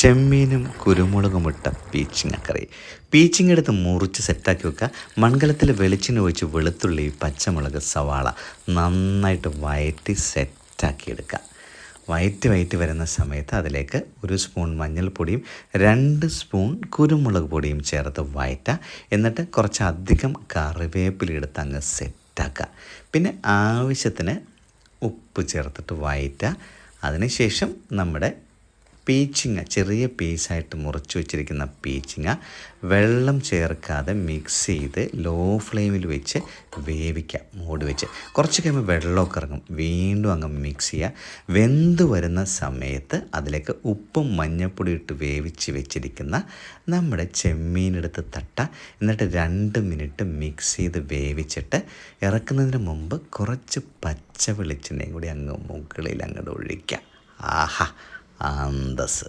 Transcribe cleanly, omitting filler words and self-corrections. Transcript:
ചെമ്മീനും കുരുമുളകും ഇട്ട പീച്ചിങ്ങക്കറി. പീച്ചിങ്ങ എടുത്ത് മുറിച്ച് സെറ്റാക്കി വെക്കുക. മൺകലത്തിൽ വെളിച്ചെണ്ണ ഒഴിച്ച് വെളുത്തുള്ളി, പച്ചമുളക്, സവാള നന്നായിട്ട് വഴറ്റി സെറ്റാക്കി എടുക്കുക. വയറ്റി വരുന്ന സമയത്ത് അതിലേക്ക് 1 സ്പൂൺ മഞ്ഞൾപ്പൊടിയും 2 സ്പൂൺ കുരുമുളക് പൊടിയും ചേർത്ത് വഴറ്റുക. എന്നിട്ട് കുറച്ചധികം കറിവേപ്പില എടുത്ത് അങ്ങ് സെറ്റാക്കുക. പിന്നെ ആവശ്യത്തിന് ഉപ്പ് ചേർത്തിട്ട് വഴറ്റുക. അതിനുശേഷം നമ്മുടെ പീച്ചിങ്ങ ചെറിയ പീസായിട്ട് മുറിച്ച് വെച്ചിരിക്കുന്ന പീച്ചിങ്ങ വെള്ളം ചേർക്കാതെ മിക്സ് ചെയ്ത് ലോ ഫ്ലെയിമിൽ വെച്ച് വേവിക്കുക. മൂടി വെച്ച് കുറച്ച് കഴിയുമ്പോൾ വെള്ളമൊക്കെ ഇറങ്ങും. വീണ്ടും അങ്ങ് മിക്സ് ചെയ്യുക. വെന്ത് വരുന്ന സമയത്ത് അതിലേക്ക് ഉപ്പും മഞ്ഞൾപ്പൊടി ഇട്ട് വേവിച്ച് വെച്ചിരിക്കുന്ന നമ്മുടെ ചെമ്മീനെടുത്ത് തട്ടുക. എന്നിട്ട് 2 മിനിറ്റ് മിക്സ് ചെയ്ത് വേവിച്ചിട്ട് ഇറക്കുന്നതിന് മുമ്പ് കുറച്ച് പച്ച വെളിച്ചെണ്ണയും കൂടി അങ്ങ് മുകളിൽ അങ്ങോട്ട് ഒഴിക്കുക. ആഹാ, അന്തസ്.